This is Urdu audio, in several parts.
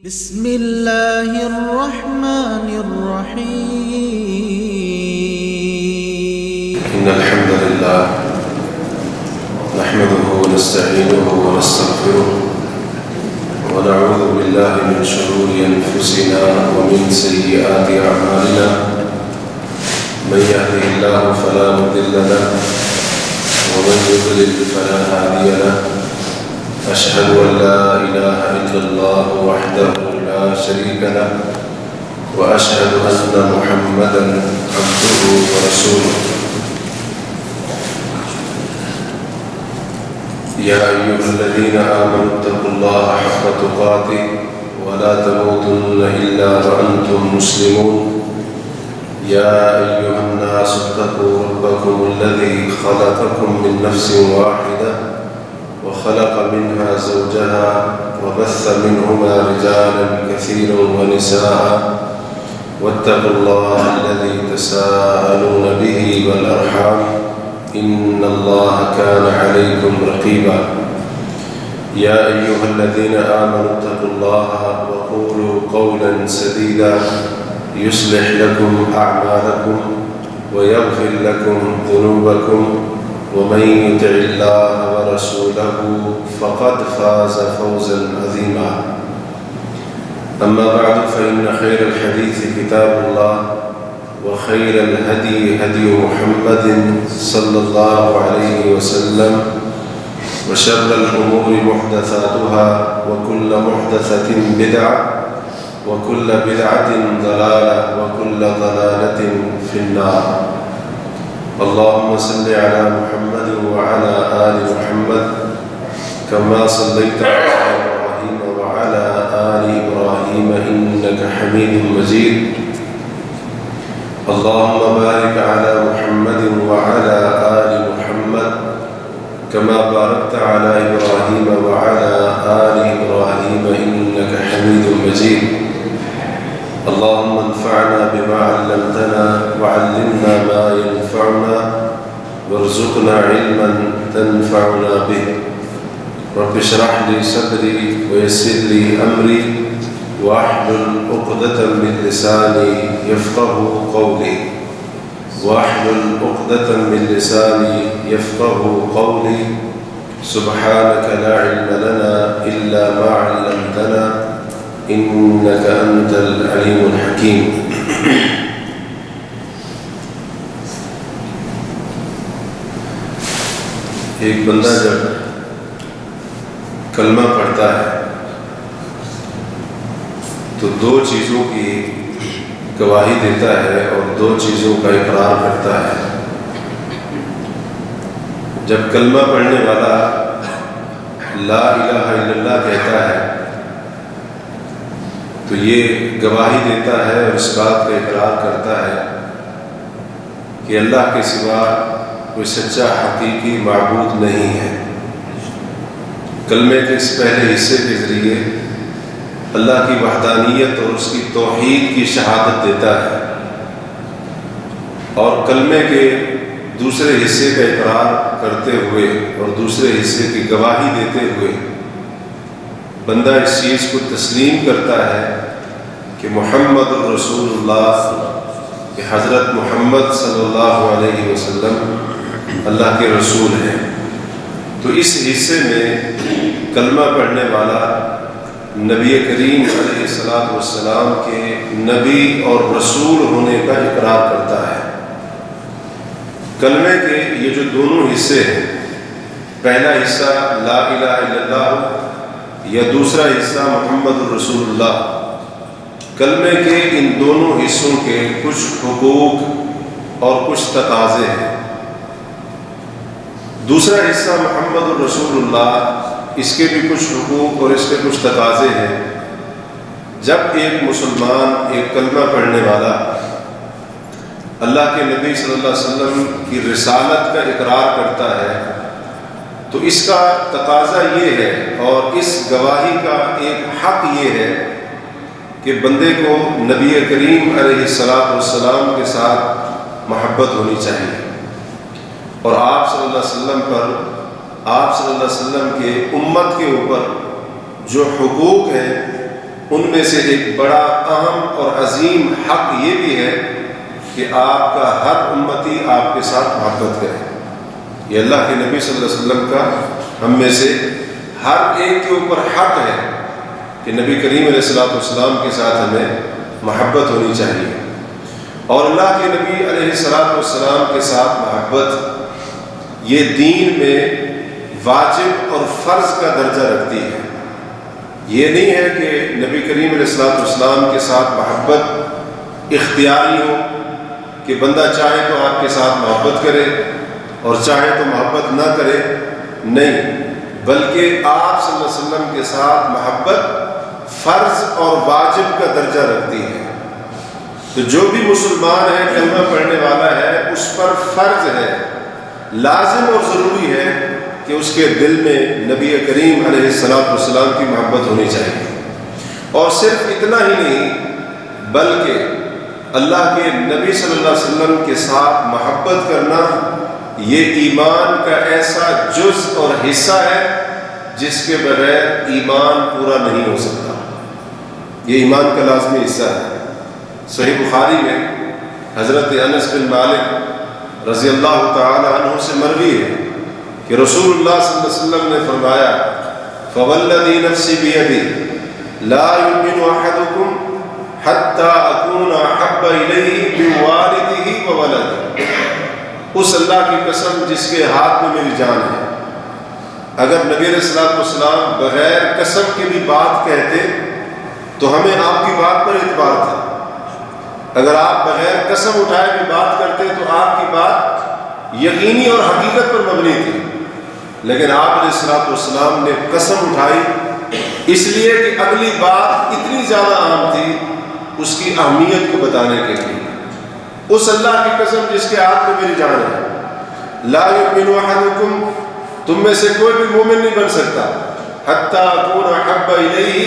بسم اللہ الرحمن الرحیم إن الحمد لله نحمده ونستعينه ونستغفره ونعوذ بالله من شرور أنفسنا ومن سيئات أعمالنا من يهده الله فلا مضل له ومن يضلل فلا هادي له أشهد أن لا إله إلا الله وحده لا شريك له وأشهد أن محمدًا عبده ورسوله يا أيها الذين آمنوا اتقوا الله حق تقاته ولا تموتن إلا وأنتم مسلمون يا أيها الناس اتقوا ربكم الذي خلقكم من نفس واحدة وخلق منها زوجها وبث منهما رجالا كثيرا ونساء واتقوا الله الذي تساءلون به والأرحام إن الله كان عليكم رقيبا يا أيها الذين آمنوا اتقوا الله وقولوا قولا سديدا يصلح لكم أعمالكم ويغفر لكم ذنوبكم ومن يطع الله ورسوله فقد فاز فوزا عظيما أما بعد فإن خير الحديث كتاب الله وخير الهدي هدي محمد صلى الله عليه وسلم وشر الأمور محدثاتها وكل محدثة بدعة وكل بدعة ضلالة وكل ضلالة في النار اللهم صل على محمد وعلى آل محمد كما صليت على إبراهيم وعلى آل إبراهيم إنك حميد مجيد اللهم بارك على محمد وعلى آل محمد كما باركت على إبراهيم وعلى آل إبراهيم إنك حميد مجيد اللهم انفعنا بما علمتنا وعلمنا ما ينفعنا وارزقنا علما تنفعنا به رب اشرح لي صدري ويسر لي أمري واحلل عقدة من لساني يفقه قولي سبحانك لا علم لنا إلا ما علمتنا إنك أنت العليم الحكيم ایک بندہ جب کلمہ پڑھتا ہے تو دو چیزوں کی گواہی دیتا ہے اور دو چیزوں کا اقرار کرتا ہے۔ جب کلمہ پڑھنے والا لا الہ الا اللہ کہتا ہے تو یہ گواہی دیتا ہے اور اس بات کا اقرار کرتا ہے کہ اللہ کے سوا کوئی سچا حقیقی معبود نہیں ہے۔ کلمے کے اس پہلے حصے کے ذریعے اللہ کی وحدانیت اور اس کی توحید کی شہادت دیتا ہے، اور کلمے کے دوسرے حصے کا اقرار کرتے ہوئے اور دوسرے حصے کی گواہی دیتے ہوئے بندہ اس چیز کو تسلیم کرتا ہے کہ محمد الرسول اللہ، کہ حضرت محمد صلی اللہ علیہ وسلم اللہ کے رسول ہیں۔ تو اس حصے میں کلمہ پڑھنے والا نبی کریم علیہ السلام کے نبی اور رسول ہونے کا اقرار کرتا ہے۔ کلمے کے یہ جو دونوں حصے ہیں، پہلا حصہ لا الہ الا اللہ یا دوسرا حصہ محمد الرسول اللہ، کلمے کے ان دونوں حصوں کے کچھ حقوق اور کچھ تقاضے ہیں۔ دوسرا حصہ محمد الرسول اللہ، اس کے بھی کچھ حقوق اور اس کے کچھ تقاضے ہیں۔ جب ایک مسلمان، ایک کلمہ پڑھنے والا اللہ کے نبی صلی اللہ علیہ وسلم کی رسالت کا اقرار کرتا ہے تو اس کا تقاضا یہ ہے اور اس گواہی کا ایک حق یہ ہے کہ بندے کو نبی کریم علیہ السلام کے ساتھ محبت ہونی چاہیے، اور آپ صلی اللہ علیہ وسلم پر، آپ صلی اللہ علیہ وسلم کے امت کے اوپر جو حقوق ہیں ان میں سے ایک بڑا اہم اور عظیم حق یہ بھی ہے کہ آپ کا ہر امتی آپ کے ساتھ محبت کرے۔ یہ اللہ کے نبی صلی اللہ علیہ وسلم کا ہم میں سے ہر ایک کے اوپر حق ہے کہ نبی کریم علیہ السلام کے ساتھ ہمیں محبت ہونی چاہیے۔ اور اللہ کے نبی علیہ السلام کے ساتھ محبت یہ دین میں واجب اور فرض کا درجہ رکھتی ہے۔ یہ نہیں ہے کہ نبی کریم علیہ السلام کے ساتھ محبت اختیاری ہو کہ بندہ چاہے تو آپ کے ساتھ محبت کرے اور چاہے تو محبت نہ کرے، نہیں، بلکہ آپ صلی اللہ علیہ وسلم کے ساتھ محبت فرض اور واجب کا درجہ رکھتی ہے۔ تو جو بھی مسلمان ہے، کلمہ پڑھنے والا ہے، اس پر فرض ہے، لازم اور ضروری ہے کہ اس کے دل میں نبی کریم علیہ السلام کی محبت ہونی چاہیے۔ اور صرف اتنا ہی نہیں بلکہ اللہ کے نبی صلی اللہ علیہ وسلم کے ساتھ محبت کرنا یہ ایمان کا ایسا جز اور حصہ ہے جس کے بغیر ایمان پورا نہیں ہو سکتا۔ یہ ایمان کا لازمی حصہ ہے۔ صحیح بخاری میں حضرت انس بن مالک رضی اللہ تعالی عنہ سے مروی ہے کہ رسول اللہ صلی اللہ علیہ وسلم نے فرمایا فوالذی نفسی بیدی لا یؤمن احدکم حتی اکون احب الیہ من والدہ وولدہ، اس اللہ کی قسم جس کے ہاتھ میں میری جان ہے، اگر نبی علیہ السلام بغیر قسم کے بھی بات کہتے تو ہمیں آپ کی بات پر اعتبار تھا، اگر آپ بغیر قسم اٹھائے بھی بات کرتے تو آپ کی بات یقینی اور حقیقت پر مبنی تھی، لیکن آپ علیہ السلام نے قسم اٹھائی اس لیے کہ اگلی بات اتنی زیادہ اہم تھی اس کی اہمیت کو بتانے کے لیے۔ اس اللہ کی قسم جس کے ہاتھ میں میری جان ہے، لا یؤمن احدکم، تم میں سے کوئی بھی مومن نہیں بن سکتا، حتی اکون احب الیہ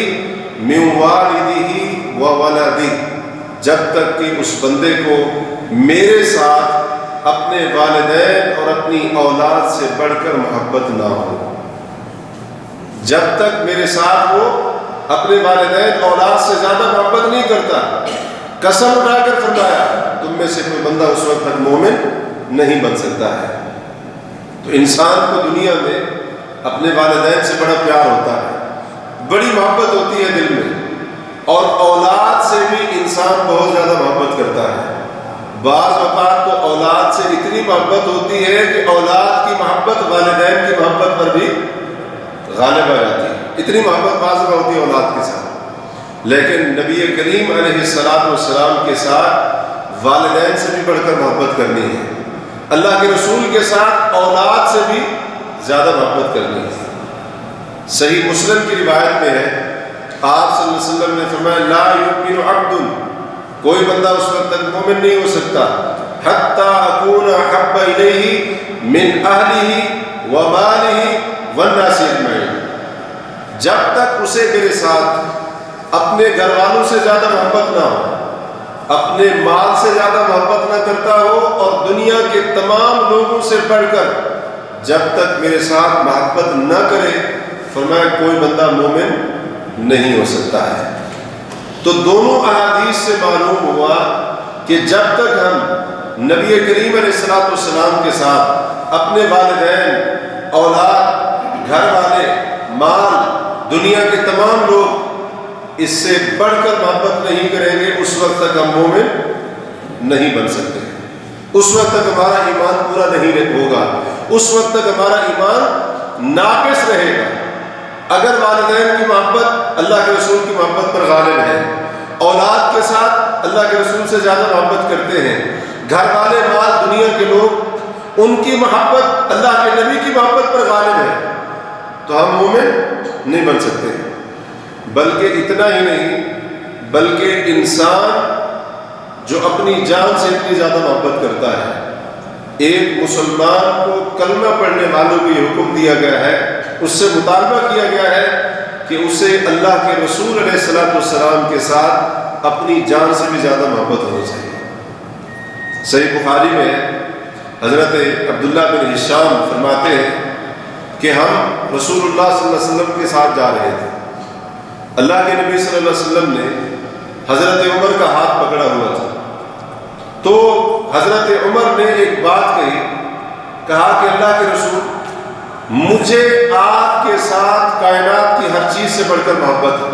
من والدہ وولدہ، جب تک کہ اس بندے کو میرے ساتھ اپنے والدین اور اپنی اولاد سے بڑھ کر محبت نہ ہو، جب تک میرے ساتھ وہ اپنے والدین اولاد سے زیادہ محبت نہیں کرتا۔ قسم اٹھا کر فرمایا تم میں سے کوئی بندہ اس وقت تک مومن نہیں بن سکتا ہے۔ تو انسان کو دنیا میں اپنے والدین سے بڑا پیار ہوتا ہے، بڑی محبت ہوتی ہے دل میں، اور اولاد سے بھی انسان بہت زیادہ محبت کرتا ہے۔ بعض اوقات تو اولاد سے اتنی محبت ہوتی ہے کہ اولاد کی محبت والدین کی محبت پر بھی غالب آ جاتی ہے، اتنی محبت بعض اوقات ہوتی ہے اولاد کے ساتھ۔ لیکن نبی کریم علیہ السلام کے ساتھ والدین سے بھی بڑھ کر محبت کرنی ہے، اللہ کے رسول کے ساتھ اولاد سے بھی زیادہ محبت کرنی ہے۔ صحیح مسلم کی روایت میں ہے، آپ صلی اللہ علیہ وسلم نے فرمایا لا یؤمن عبد، کوئی بندہ اس وقت تک مومن نہیں ہو سکتا، حتی اکون احب الیہ من اہلہ ومالہ والناس اجمعین، جب تک اسے میرے ساتھ اپنے گھر والوں سے زیادہ محبت نہ ہو، اپنے مال سے زیادہ محبت نہ کرتا ہو، اور دنیا کے تمام لوگوں سے بڑھ کر جب تک میرے ساتھ محبت نہ کرے، فرمایا کوئی بندہ مومن نہیں ہو سکتا ہے۔ تو دونوں احادیث سے معلوم ہوا کہ جب تک ہم نبی کریم علیہ السلام کے ساتھ اپنے والدین، اولاد، گھر والے، مال، دنیا کے تمام لوگ اس سے بڑھ کر محبت نہیں کریں گے، اس وقت تک ہم مومن نہیں بن سکتے، اس وقت تک ہمارا ایمان پورا نہیں ہوگا، اس وقت تک ہمارا ایمان ناقص رہے گا۔ اگر والدین کی محبت اللہ کے رسول کی محبت پر غالب ہے، اولاد کے ساتھ اللہ کے رسول سے زیادہ محبت کرتے ہیں، گھر والے، مال، دنیا کے لوگ، ان کی محبت اللہ کے نبی کی محبت پر غالب ہے، تو ہم مومن نہیں بن سکتے۔ بلکہ اتنا ہی نہیں، بلکہ انسان جو اپنی جان سے اتنی زیادہ محبت کرتا ہے، ایک مسلمان کو کلمہ پڑھنے والوں کو یہ حکم دیا گیا ہے، اس سے مطالبہ کیا گیا ہے کہ اسے اللہ کے رسول علیہ السلام کے ساتھ اپنی جان سے بھی زیادہ محبت ہونی چاہیے۔ صحیح بخاری میں حضرت عبداللہ بن ہشام فرماتے ہیں کہ ہم رسول اللہ صلی اللہ علیہ وسلم کے ساتھ جا رہے تھے، اللہ کے نبی صلی اللہ علیہ وسلم نے حضرت عمر کا ہاتھ پکڑا ہوا تھا، تو حضرت عمر نے ایک بات کہا کہ اللہ کے رسول، مجھے آپ کے ساتھ کائنات کی ہر چیز سے بڑھ کر محبت ہے،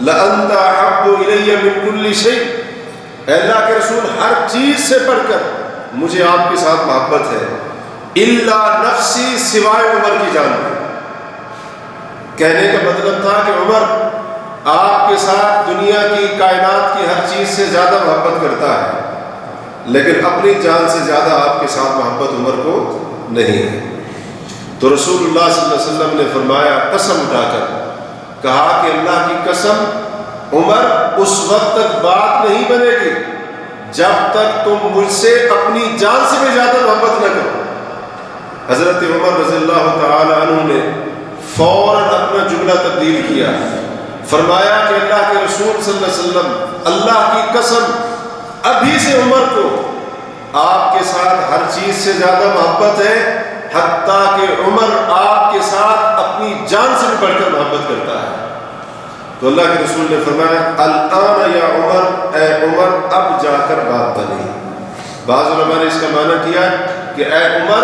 لَأَنْتَ أَحَبُّ إِلَيَّ مِنْ كُلِّ شَيْءٍ، اے اللہ کے رسول ہر چیز سے بڑھ کر مجھے آپ کے ساتھ محبت ہے، إِلَّا نَفْسِي، سوائے عمر کی جان کے۔ کہنے کا مطلب تھا کہ عمر آپ کے ساتھ دنیا کی کائنات کی ہر چیز سے زیادہ محبت کرتا ہے، لیکن اپنی جان سے زیادہ آپ کے ساتھ محبت عمر کو نہیں ہے۔ تو رسول اللہ صلی اللہ علیہ وسلم نے فرمایا، قسم اٹھا کر کہا کہ اللہ کی قسم، عمر اس وقت تک بات نہیں بنے گی جب تک تم مجھ سے اپنی جان سے بھی زیادہ محبت نہ کرو۔ حضرت عمر رضی اللہ تعالی عنہ نے فوراً اپنا جملہ تبدیل کیا، فرمایا کہ اللہ کے رسول صلی اللہ علیہ وسلم، اللہ کی قسم ابھی سے عمر کو آپ کے ساتھ ہر چیز سے زیادہ محبت ہے، حتیٰ کہ عمر آپ کے ساتھ اپنی جان سے بھی بڑھ کر محبت کرتا ہے۔ تو اللہ کے رسول نے فرمایا، الآن یا عمر، اے عمر اب جا کر بات بنی۔ بعض علماء نے اس کا معنی کیا کہ اے عمر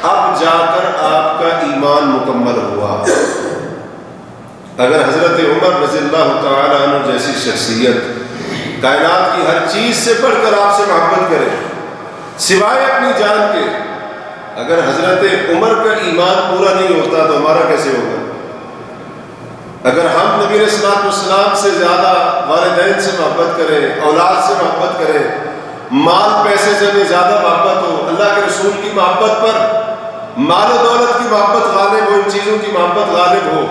اب جا کر آپ کا ایمان مکمل ہوا۔ اگر حضرت عمر رضی اللہ تعالی عنہ جیسی شخصیت کائنات کی ہر چیز سے بڑھ کر آپ سے محبت کرے سوائے اپنی جان کے، اگر حضرت عمر کا ایمان پورا نہیں ہوتا تو ہمارا کیسے ہوگا؟ اگر ہم نبی علیہ السلام سے زیادہ والدین سے محبت کریں، اولاد سے محبت کریں، مال پیسے سے ہمیں زیادہ محبت ہو، اللہ کے رسول کی محبت پر مال و دولت کی محبت غالب ہو، ان چیزوں کی محبت غالب ہو،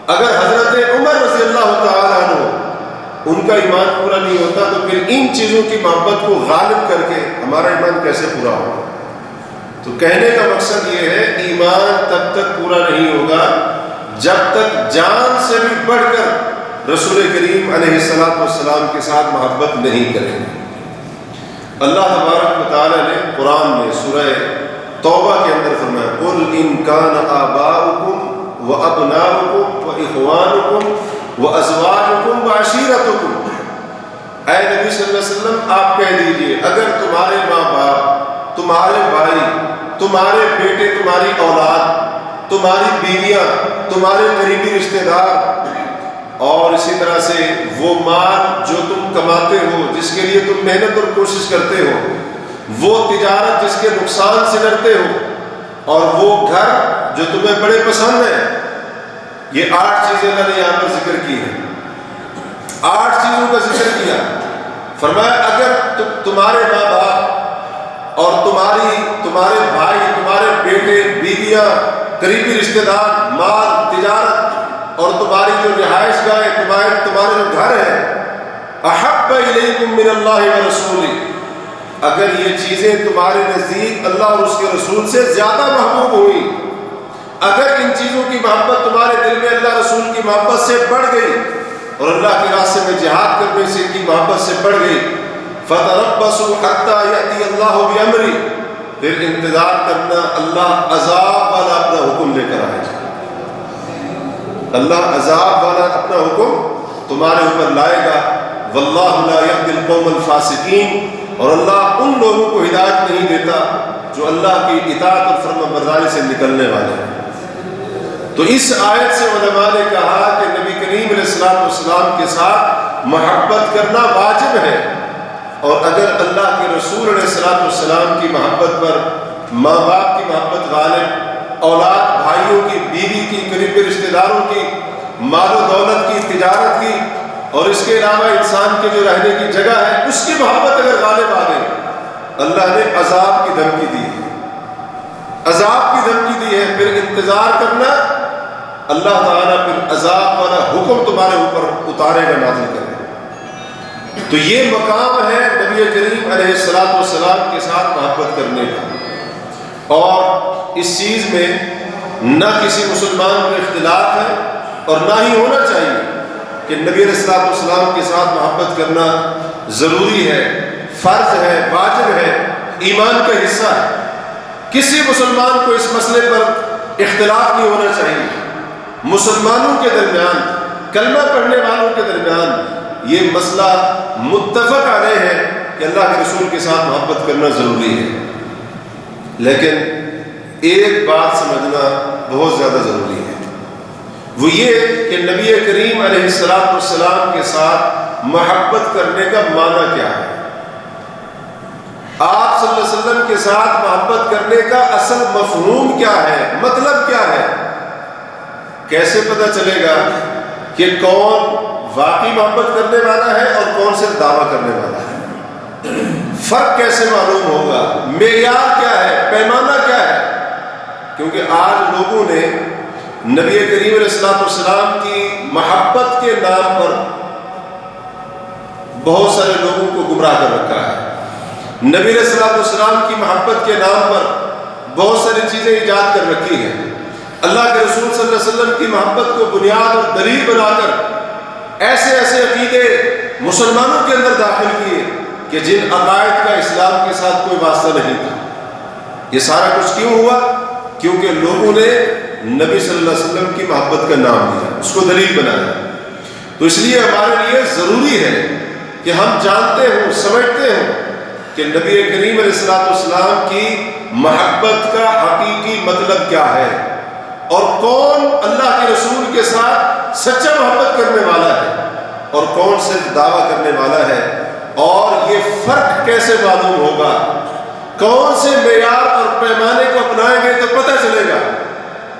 اگر حضرت عمر رضی اللہ تعالیٰ عنہ ان کا ایمان پورا نہیں ہوتا تو پھر ان چیزوں کی محبت کو غالب کر کے ہمارا ایمان کیسے پورا ہوگا؟ تو کہنے کا مقصد یہ ہے، ایمان تب تک پورا نہیں ہوگا جب تک جان سے بھی بڑھ کر رسول کریم علیہ السلام کے ساتھ محبت نہیں کریں گے۔ اللہ تبارک و تعالی نے قرآن میں سورہ توبہ کے اندر فرمایا، قُلْ إِنْ كَانَ آبَاؤُكُمْ وَأَبْنَاؤُكُمْ وَإِخْوَانُكُمْ وَأَزْوَاجُكُمْ وَعَشِيرَتُكُمْ، اے نبی صلی اللہ علیہ وسلم آپ کہہ دیجئے، اگر تمہارے ماں باپ، تمہارے بھائی، تمہارے بیٹے، تمہاری اولاد، تمہاری بیویاں، تمہارے قریبی رشتہ دار، اور اسی طرح سے وہ مال جو تم کماتے ہو، جس کے لیے تم محنت اور کوشش کرتے ہو، وہ تجارت جس کے نقصان سے ڈرتے ہو، اور وہ گھر جو تمہیں بڑے پسند ہیں، یہ 8 چیزیں اللہ نے یہاں پر ذکر کی ہیں۔ 8 چیزوں کا ذکر کیا، فرمایا اگر تمہارے ماں باپ اور تمہارے بھائی، تمہارے بیٹے، بیویاں، قریبی رشتہ دار، مال، تجارت اور تمہاری جو رہائش گاہیں، تمہارے جو گھر ہیں، احب الیکم من اللہ ورسولہ، اگر یہ چیزیں تمہارے نزدیک اللہ اور اس کے رسول سے زیادہ محبوب ہوئی، اگر ان چیزوں کی محبت تمہارے دل میں اللہ رسول کی محبت سے بڑھ گئی اور اللہ کے راستے میں جہاد کرنے سے کی محبت سے بڑھ گئی، فَتَرَبَّصُوا حَتَّى يَأْتِيَ اللَّهُ بِأَمْرِهِ، پھر انتظار کرنا اللہ عذاب والا اپنا حکم لے کر آئے گا۔ اللہ عذاب والا اپنا حکم تمہارے اوپر لائے گا۔ وَاللَّهُ لَا يَهْدِي الْقَوْمَ الْفَاسِقِينَ، اور اللہ ان لوگوں کو ہدایت نہیں دیتا جو اللہ کی اطاعت اور فرمانبرداری سے نکلنے والے ہیں۔ تو اس آیت سے علماء نے کہا کہ نبی کریم علیہ السلام کے ساتھ محبت کرنا واجب ہے، اور اگر اللہ کے رسول علیہ السلام کی محبت پر ماں باپ کی محبت غالب، اولاد، بھائیوں کی، بیوی کی، قریبی رشتہ داروں کی، مال و دولت کی، تجارت کی، اور اس کے علاوہ انسان کے جو رہنے کی جگہ ہے اس کی محبت اگر غالب آ گئی، اللہ نے عذاب کی دھمکی دی ہے، عذاب کی دھمکی دی ہے، پھر انتظار کرنا، اللہ تعالیٰ پھر عذاب والا حکم تمہارے اوپر اتارے گا، نازل کرے گا۔ تو یہ مقام ہے نبی کریم علیہ السلام کے ساتھ محبت کرنے کا، اور اس چیز میں نہ کسی مسلمان کو اختلاف ہے اور نہ ہی ہونا چاہیے کہ نبی علیہ السلام کے ساتھ محبت کرنا ضروری ہے، فرض ہے، واجب ہے، ایمان کا حصہ ہے۔ کسی مسلمان کو اس مسئلے پر اختلاف نہیں ہونا چاہیے۔ مسلمانوں کے درمیان کلمہ پڑھنے والوں کے درمیان یہ مسئلہ متفق علیہ ہے کہ اللہ کے رسول کے ساتھ محبت کرنا ضروری ہے، لیکن ایک بات سمجھنا بہت زیادہ ضروری ہے، وہ یہ کہ نبی کریم علیہ السلام کے ساتھ محبت کرنے کا معنی کیا ہے، آپ صلی اللہ علیہ وسلم کے ساتھ محبت کرنے کا اصل مفہوم کیا ہے، مطلب کیا ہے، کیسے پتہ چلے گا کہ کون واقعی محبت کرنے والا ہے اور کون صرف دعویٰ کرنے والا ہے، فرق کیسے معلوم ہوگا، معیار کیا ہے، پیمانہ کیا ہے؟ کیونکہ آج لوگوں نے نبی کریم علیہ السلام کی محبت کے نام پر بہت سارے لوگوں کو گمراہ کر رکھا ہے، نبی علیہ السلام کی محبت کے نام پر بہت ساری چیزیں ایجاد کر رکھی ہیں، اللہ کے رسول صلی اللہ علیہ وسلم کی محبت کو بنیاد اور دلیل بنا کر ایسے ایسے عقیدے مسلمانوں کے اندر داخل کیے کہ جن عقائد کا اسلام کے ساتھ کوئی واسطہ نہیں تھا۔ یہ سارا کچھ کیوں ہوا؟ کیونکہ لوگوں نے نبی صلی اللہ علیہ وسلم کی محبت کا نام دیا، اس کو دلیل بنایا۔ تو اس لیے ہمارے لیے ضروری ہے کہ ہم جانتے ہوں، سمجھتے ہوں کہ نبی کریم علیہ السلام کی محبت کا حقیقی مطلب کیا ہے اور کون اللہ کے رسول کے ساتھ سچا محبت کرنے والا ہے اور کون صرف دعویٰ کرنے والا ہے، اور یہ فرق کیسے معلوم ہوگا، کون سے معیار اور پیمانے کو اپنائیں گے تو پتہ چلے گا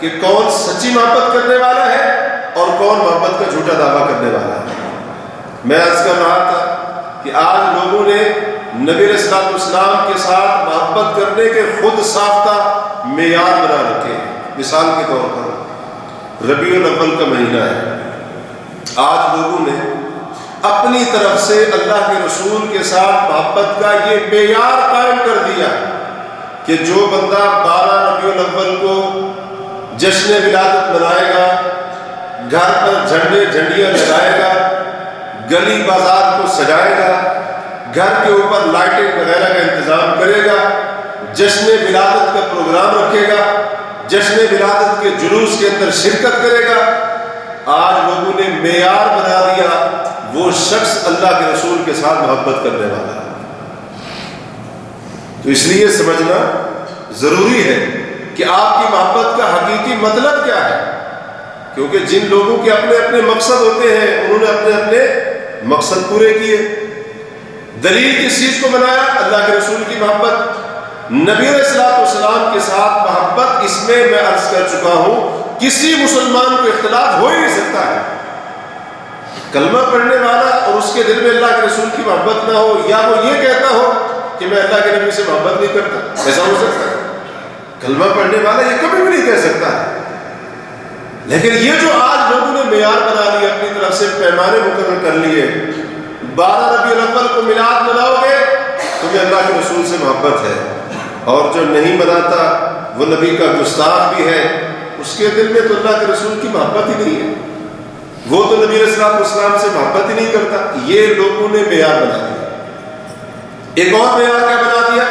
کہ کون سچی محبت کرنے والا ہے اور کون محبت کا جھوٹا دعویٰ کرنے والا ہے۔ میں عرض کر رہا تھا کہ آج لوگوں نے نبی علیہ السلام کے ساتھ محبت کرنے کے خود ساختہ معیار بنا رکھے ہیں۔ مثال کے طور پر ربیع الاول کا مہینہ ہے، آج لوگوں نے اپنی طرف سے اللہ کے رسول کے ساتھ محبت کا یہ معیار قائم کر دیا کہ جو بندہ 12 ربیع الاول کو جشن ولادت منائے گا، گھر پر جھنڈیاں لگائے گا، گلی بازار کو سجائے گا، گھر کے اوپر لائٹنگ وغیرہ کا انتظام کرے گا، جشن ولادت کا پروگرام رکھے گا، جشن ولادت کے جلوس کے اندر شرکت کرے گا، آج لوگوں نے معیار بنا دیا وہ شخص اللہ کے رسول کے ساتھ محبت کرنے والا ہے۔ تو اس لیے سمجھنا ضروری ہے کہ آپ کی محبت کا حقیقی مطلب کیا ہے، کیونکہ جن لوگوں کے اپنے اپنے مقصد ہوتے ہیں انہوں نے اپنے اپنے مقصد پورے کیے۔ دلیل کس چیز کو بنایا؟ اللہ کے رسول کی محبت، نبی علیہ السلام کے ساتھ محبت، اس میں عرض کر چکا ہوں کسی مسلمان کو اختلاف ہو ہی نہیں سکتا ہے، کلمہ پڑھنے والا اور اس کے دل میں اللہ کے رسول کی محبت نہ ہو، یا وہ یہ کہتا ہو کہ میں اللہ کے نبی سے محبت نہیں کرتا، ایسا ہو سکتا ہے؟ کلمہ پڑھنے والا یہ کبھی بھی نہیں کہہ سکتا ہے۔ لیکن یہ جو آج لوگوں نے معیار بنا لیا، اپنی طرف سے پیمانے مقرر کر لیے، 12 ربیع الاول کو میلاد مناؤ گے تمہیں اللہ کے رسول سے محبت ہے، اور جو نہیں مناتا وہ نبی کا گستاخ بھی ہے، اس کے دل میں تو اللہ کے رسول کی محبت ہی نہیں ہے، وہ تو نبی علیہ السلام سے محبت ہی نہیں کرتا۔ یہ لوگوں نے معیار بنا دیا۔ ایک اور معیار کیا بنا دیا؟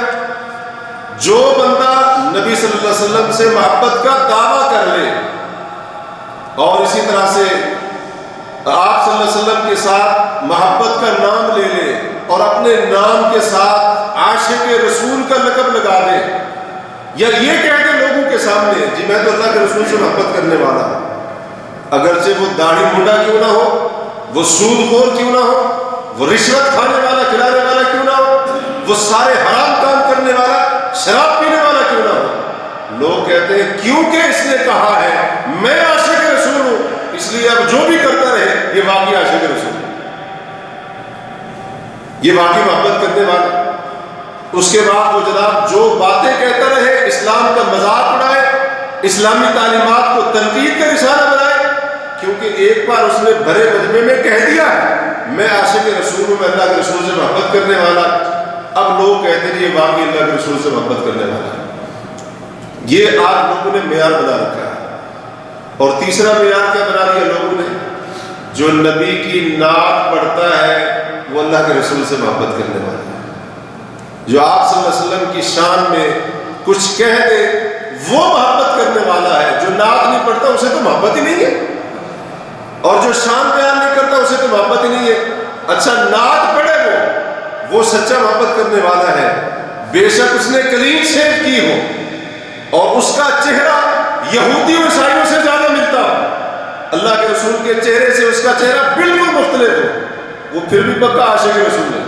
جو بندہ نبی صلی اللہ علیہ وسلم سے محبت کا دعویٰ کر لے اور اسی طرح سے آپ صلی اللہ علیہ وسلم کے ساتھ محبت کا نام لے لے اور اپنے نام کے ساتھ عاشق رسول کا لقب لگا دے، یا یہ کہہ دے لوگوں کے سامنے جی میں تو اللہ کے رسول سے محبت کرنے والا ہوں، اگرچہ وہ داڑھی منڈا کیوں نہ ہو، وہ سود خور کیوں نہ ہو، وہ رشوت کھانے والا کھلانے والا کیوں نہ ہو، وہ سارے حرام کام کرنے والا شراب پینے والا کیوں نہ ہو، لوگ کہتے ہیں کیونکہ اس نے کہا ہے میں عاشق رسول ہوں اس لیے اب جو بھی کرتا رہے یہ واقعی عاشق رسول ہے، یہ واقعی محبت کرنے والا۔ اس کے بعد وہ جناب جو باتیں کہتا رہے، اسلام کا مذاق اڑائے، اسلامی تعلیمات کو تنقید کا نشانہ بنائے، کیونکہ ایک بار اس نے بھرے مجمع میں کہہ دیا میں عاشق رسول ہوں، میں اللہ کے رسول سے محبت کرنے والا، اب لوگ کہتے ہیں یہ واقعی اللہ کے رسول سے محبت کرنے والا ہے۔ یہ آج لوگوں نے معیار بنا رکھا ہے۔ اور تیسرا معیار کیا بنا دیا لوگوں نے؟ جو نبی کی نعت پڑھتا ہے وہ اللہ کے رسول سے محبت کرنے والا ہے، جو آپ صلی اللہ علیہ وسلم کی شان میں کچھ کہہ دے وہ محبت کرنے والا ہے، جو نعت نہیں پڑھتا اسے تو محبت ہی نہیں ہے۔ اور جو شان بیان نہیں کرتا اسے تو محبت ہی نہیں ہے۔ اچھا نعت پڑھے وہ سچا محبت کرنے والا ہے، بے شک اس نے کلین شیو کی ہو اور اس کا چہرہ یہودی اور عیسائیوں سے زیادہ ملتا ہو، اللہ کے رسول کے چہرے سے اس کا چہرہ بالکل مختلف ہو، وہ پھر بھی پکا عاشق رسول ہے۔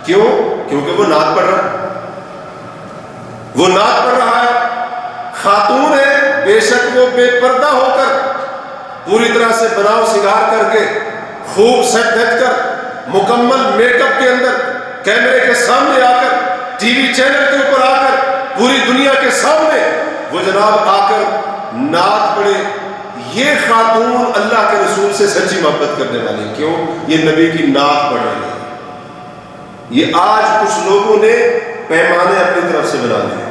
کیوں؟ کیونکہ وہ نعت پڑھ رہا ہے، وہ نعت پڑھ رہا ہے۔ خاتون ہے، بے شک وہ بے پردہ ہو کر پوری طرح سے بناؤ سنگار کر کے خوب سج دھج کر مکمل میک اپ کے اندر کیمرے کے سامنے آ کر ٹی وی چینل کے اوپر آ کر پوری دنیا کے سامنے وہ جناب آ کر نعت پڑھے، یہ خاتون اللہ کے رسول سے سچی محبت کرنے والی۔ کیوں؟ یہ نبی کی نعت پڑھ رہی ہے۔ یہ آج کچھ لوگوں نے پیمانے اپنی طرف سے بنا لیے،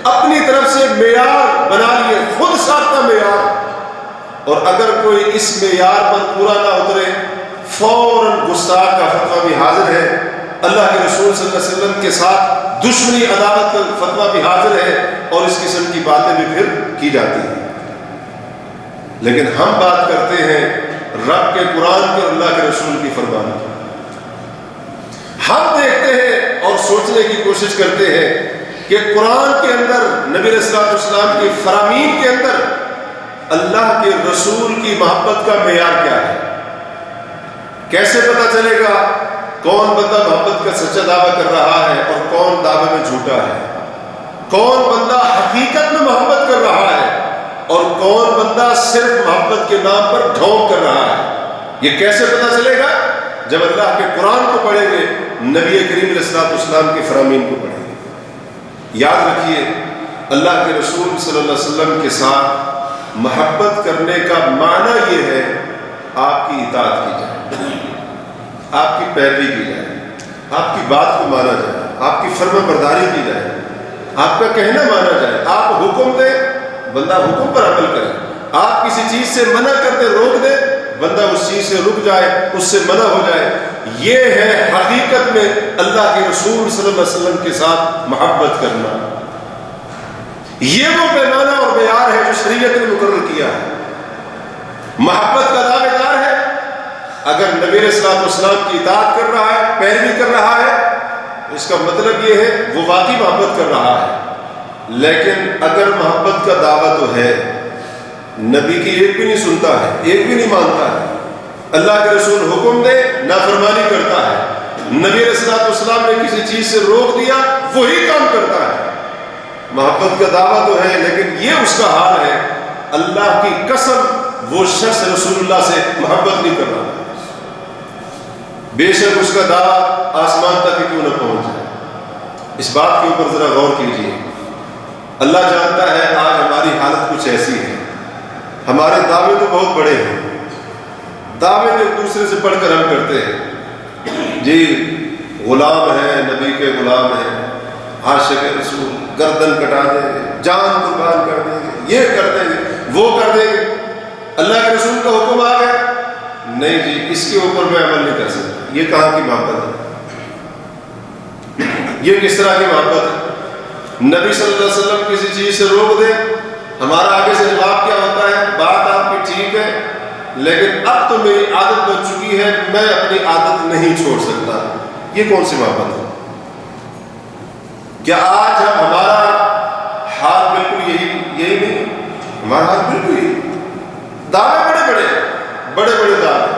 اپنی طرف سے معیار بنا لیے، خود ساختہ معیار، اور اگر کوئی اس معیار پر پورا نہ اترے فوراً گستاخ کا فتویٰ بھی حاضر ہے، اللہ کے رسول صلی اللہ علیہ وسلم کے ساتھ دشمنی عداوت کا فتویٰ بھی حاضر ہے، اور اس قسم کی باتیں بھی پھر کی جاتی ہیں۔ لیکن ہم بات کرتے ہیں رب کے قرآن کے، اللہ کے رسول کی فرمان کی۔ ہم دیکھتے ہیں اور سوچنے کی کوشش کرتے ہیں کہ قرآن کے اندر نبی علیہ الصلوۃ والسلام کی فرامین کے اندر اللہ کے رسول کی محبت کا معیار کیا ہے۔ کیسے پتہ چلے گا کون بندہ محبت کا سچا دعویٰ کر رہا ہے اور کون دعوے میں جھوٹا ہے؟ کون بندہ حقیقت میں محبت کر رہا ہے اور کون بندہ صرف محبت کے نام پر ڈھونگ کر رہا ہے؟ یہ کیسے پتہ چلے گا؟ جب اللہ کے قرآن کو پڑھیں گے، نبی کریم علیہ الصلوۃ والسلام کی فرامین کو پڑھیں گے۔ یاد رکھیے اللہ کے رسول صلی اللہ علیہ وسلم کے ساتھ محبت کرنے کا معنی یہ ہے آپ کی اطاعت کی جائے، آپ کی پیروی کی جائے، آپ کی بات کو مانا جائے، آپ کی فرما برداری کی جائے، آپ کا کہنا مانا جائے۔ آپ حکم دیں، بندہ حکم پر عمل کرے۔ آپ کسی چیز سے منع کر دیں، روک دیں، بندہ اس چیز سے رک جائے، اس سے منع ہو جائے۔ یہ ہے حقیقت میں اللہ کے رسول صلی اللہ علیہ وسلم کے ساتھ محبت کرنا۔ یہ وہ پیمانہ اور معیار ہے جو شریعت نے مقرر کیا ہے۔ محبت کا دعوے دار ہے اگر نبی علیہ الصلوۃ والسلام کی اطاعت کر رہا ہے، پیروی کر رہا ہے، اس کا مطلب یہ ہے وہ واقعی محبت کر رہا ہے۔ لیکن اگر محبت کا دعویٰ تو ہے، نبی کی ایک بھی نہیں سنتا ہے، ایک بھی نہیں مانتا ہے، اللہ کے رسول حکم دے نافرمانی کرتا ہے، نبی علیہ الصلوۃ والسلام نے کسی چیز سے روک دیا وہی کام کرتا ہے، محبت کا دعویٰ تو ہے لیکن یہ اس کا حال ہے، اللہ کی قسم وہ شخص رسول اللہ سے محبت نہیں کر رہا، بے شک اس کا دعویٰ آسمان تک ہی کیوں نہ پہنچ جائے۔ اس بات کے اوپر ذرا غور کیجیے۔ اللہ جانتا ہے آج ہماری حالت کچھ ایسی ہے، ہمارے دعوے تو بہت بڑے ہیں، دعوے تو ایک دوسرے سے بڑھ کر ہم کرتے ہیں، جی غلام ہیں، نبی کے غلام ہیں، عاشق رسول، گردن کٹا دیں گے، جان قربان کر دیں گے، یہ کر دیں گے، وہ کر دیں گے۔ اللہ کے رسول کا حکم آ گیا، نہیں جی اس کے اوپر میں عمل نہیں کر سکتا، یہ کہاں کی محبت ہے؟ یہ کس طرح کی محبت ہے؟ نبی صلی اللہ علیہ وسلم کسی چیز سے روک دے، ہمارا آگے سے جواب کیا ہوتا ہے؟ بات آپ کی ٹھیک ہے لیکن اب تو میری عادت بن چکی ہے، میں اپنی عادت نہیں چھوڑ سکتا۔ یہ کون سی محبت ہے؟ کیا آج ہمارا حال بالکل یہی نہیں؟ ہمارا حال بالکل یہی، دعوے بڑے بڑے دعوے،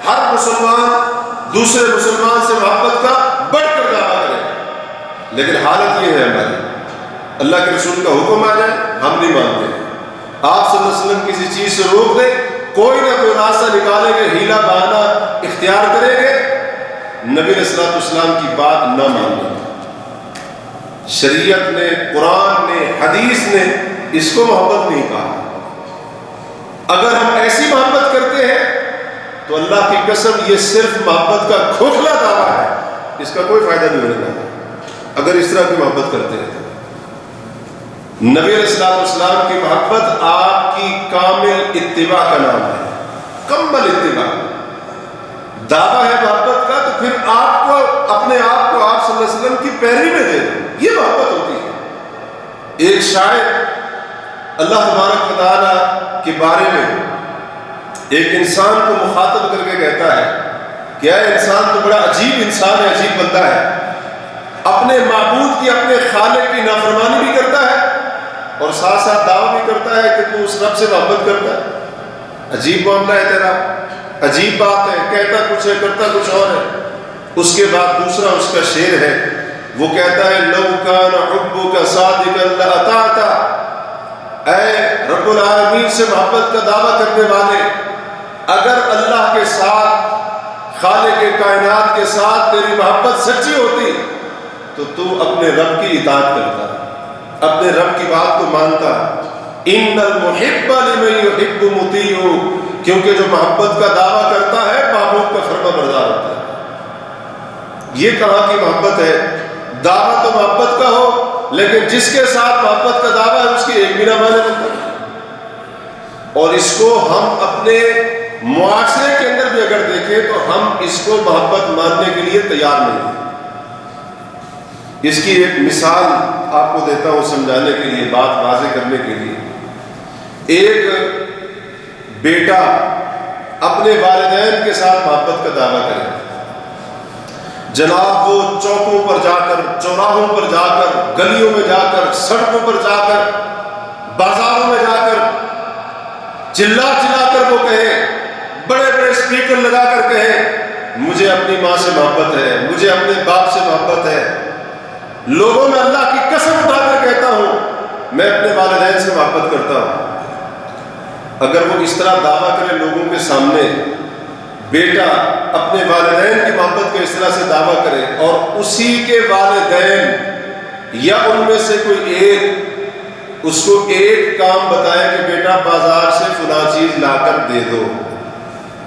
ہر مسلمان دوسرے مسلمان سے محبت کا بڑھ کر دعویٰ کرے، لیکن حالت یہ ہے ہماری، اللہ کے رسول کا حکم آ جائے ہم نہیں مانتے، آپ صلی اللہ علیہ وسلم کسی چیز سے روک دے، کوئی نہ کوئی راستہ نکالیں گے، ہیلا بہانہ اختیار کریں گے، نبی علیہ الصلوۃ والسلام کی بات نہ مانیں۔ شریعت نے، قرآن نے، حدیث نے اس کو محبت نہیں کہا۔ اگر ہم ایسی محبت کرتے ہیں تو اللہ کی قسم یہ صرف محبت کا کھوکھلا دعویٰ ہے، اس کا کوئی فائدہ نہیں ہونے والا اگر اس طرح کی محبت کرتے ہیں۔ نبی علیہ الصلوۃ والسلام کی محبت آپ کی کامل اتباع کا نام ہے، کمل اتباع۔ دعویٰ ہے محبت کا تو پھر آپ کو اپنے آپ کو آپ صلی اللہ علیہ وسلم کی پیروی میں دے دیں، یہ محبت ہوتی ہے۔ ایک شاعر اللہ تبارک و تعالیٰ کے بارے میں ایک انسان کو مخاطب کر کے کہتا ہے کہ اے انسان تو بڑا عجیب انسان ہے، عجیب بندہ ہے، اپنے معبود کی، اپنے خالق کی نافرمانی بھی کرتا ہے اور ساتھ ساتھ دعویٰ بھی کرتا ہے کہ تو اس رب سے محبت کرتا ہے۔ عجیب معاملہ ہے تیرا، عجیب بات ہے، کہتا کچھ ہے کرتا کچھ اور ہے۔ اس کے بعد دوسرا اس کا شعر ہے، وہ کہتا ہے لو کان حبک صادقا لأطعت، اے رب العالمین سے محبت کا دعویٰ کرنے والے، اگر اللہ کے ساتھ، خالق کائنات کے ساتھ تیری محبت سچی ہوتی تو اپنے رب کی اطاعت کرتا، اپنے رب کی بات کو مانتا۔ ان المحب لمن يحب مطیع، کیونکہ جو محبت کا دعویٰ کرتا ہے محبوب کا فرما بردار ہوتا ہے۔ یہ کہاں کی محبت ہے؟ دعویٰ تو محبت کا ہو، لیکن جس کے ساتھ محبت کا دعویٰ ہے اس کی ایک بھی نہ مانے بنتا۔ اور اس کو ہم اپنے معاشرے کے اندر بھی اگر دیکھیں تو ہم اس کو محبت ماننے کے لیے تیار نہیں ہیں۔ اس کی ایک مثال آپ کو دیتا ہوں سمجھانے کے لیے، بات واضح کرنے کے لیے۔ ایک بیٹا اپنے والدین کے ساتھ محبت کا دعویٰ کرے، جناب وہ چوکوں پر جا کر، چوراہوں پر جا کر، گلیوں میں جا کر، سڑکوں پر جا کر، بازاروں میں جا کر چلا چلا کر وہ کہے، بڑے بڑے اسپیکر لگا کر کہے مجھے اپنی ماں سے محبت ہے، مجھے اپنے باپ سے محبت ہے، لوگوں میں اللہ کی قسم اٹھا کر کہتا ہوں میں اپنے والدین سے محبت کرتا ہوں۔ اگر وہ اس طرح دعویٰ کرے لوگوں کے سامنے، بیٹا اپنے والدین کی محبت کو اس طرح سے دعویٰ کرے اور اسی کے والدین یا ان میں سے کوئی ایک اس کو ایک کام بتائے کہ بیٹا بازار سے فلاں چیز لا کر دے دو،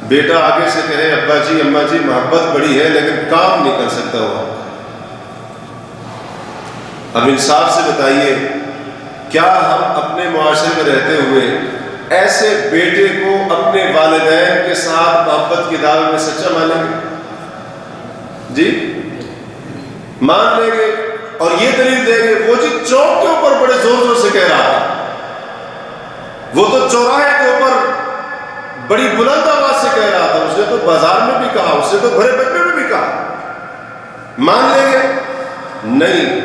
بیٹا آگے سے کہے ابا جی اماں جی محبت بڑی ہے لیکن کام نہیں کر سکتا ہوا۔ اب انصاف سے بتائیے، کیا ہم اپنے معاشرے میں رہتے ہوئے ایسے بیٹے کو اپنے والدین کے ساتھ محبت کے دعوے میں سچا مانیں گے؟ جی مان لیں گے اور یہ دلیل دیں گے وہ جی چوک کے اوپر بڑے زور زور سے کہہ رہا تھا، وہ تو چوراہے کے اوپر بڑی بلند آواز سے کہہ رہا تھا، اس نے تو بازار میں بھی کہا، اس نے تو بھرے ڈبے میں بھی کہا، مان لیں گے؟ نہیں،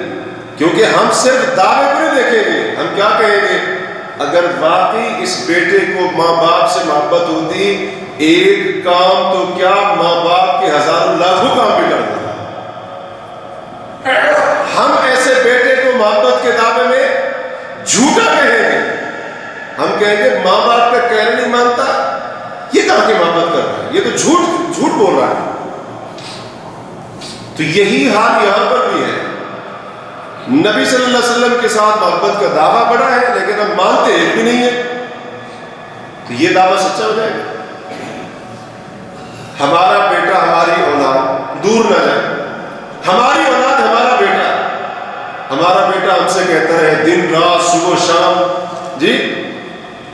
کیونکہ ہم صرف دعوے کو نہیں دیکھیں گے، ہم کیا کہیں گے؟ اگر واقعی اس بیٹے کو ماں باپ سے محبت ہوتی، ایک کام تو کیا ماں باپ کے ہزاروں لاکھوں کام بھی کر دیتا۔ ہم ایسے بیٹے کو محبت کے دعوے میں جھوٹا کہیں گے، ہم کہیں گے ماں باپ کا کہنا نہیں مانتا، یہ کہاں کی محبت کر رہا ہے، یہ تو جھوٹ بول رہا ہے۔ تو یہی حال یہاں پر بھی ہے، نبی صلی اللہ علیہ وسلم کے ساتھ محبت کا دعویٰ بڑا ہے لیکن ہم مانتے ایک بھی نہیں ہے، تو یہ دعویٰ سچا ہو جائے گا؟ ہمارا بیٹا ہماری اولاد دور نہ جائے، ہماری اولاد ہمارا بیٹا ہم سے کہتا ہے دن رات صبح شام، جی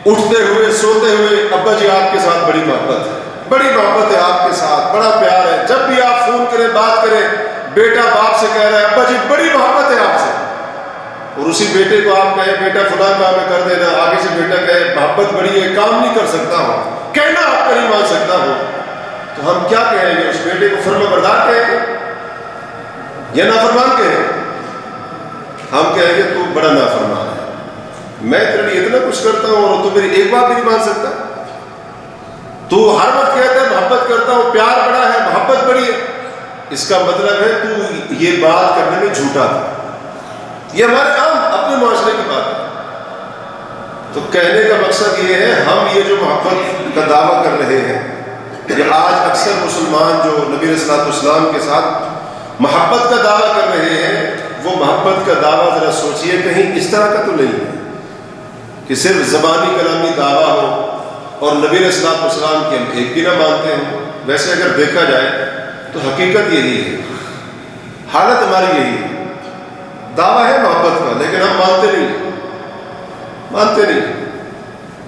اٹھتے ہوئے سوتے ہوئے ابا جی آپ کے ساتھ بڑی محبت ہے، بڑی محبت ہے آپ کے ساتھ، بڑا پیار ہے، جب بھی آپ فون کریں بات کریں بیٹا باپ سے کہہ رہا ہے ابا جی بڑی محبت ہے آپ سے، اور اسی بیٹے کو آپ کہیں بیٹا فلاں کام میں کر دینا، آگے سے بیٹا کہے محبت بڑی ہے کام نہیں کر سکتا ہوں، کہنا آپ کا نہیں مان سکتا ہوں، تو ہم کیا کہیں گے؟ اس بیٹے کو فرما بردار کہیں گے یا نافرمان کہیں گے؟ ہم کہیں گے تو بڑا نافرمان ہے، میں تیرے لیے اتنا کچھ کرتا ہوں اور تو میری ایک بات بھی نہیں مان سکتا، تو ہر وقت کہتا ہے محبت کرتا ہوں، پیار بڑا ہے، محبت بڑی ہے، اس کا مطلب ہے تو یہ بات کرنے میں جھوٹا تھا۔ یہ ہمارے عام اپنے معاشرے کی بات ہے۔ تو کہنے کا مقصد یہ ہے ہم یہ جو محبت کا دعویٰ کر رہے ہیں، یہ آج اکثر مسلمان جو نبی علیہ الصلوۃ والسلام کے ساتھ محبت کا دعویٰ کر رہے ہیں، وہ محبت کا دعویٰ ذرا سوچئے کہیں اس طرح کا تو نہیں ہے کہ صرف زبانی کلامی دعویٰ ہو اور نبی علیہ الصلوۃ والسلام کی ہم ایک بھی نہ مانتے ہیں۔ ویسے اگر دیکھا جائے تو حقیقت یہی ہے، حالت ہماری یہی ہے، دعویٰ ہے محبت کا لیکن ہم مانتے نہیں،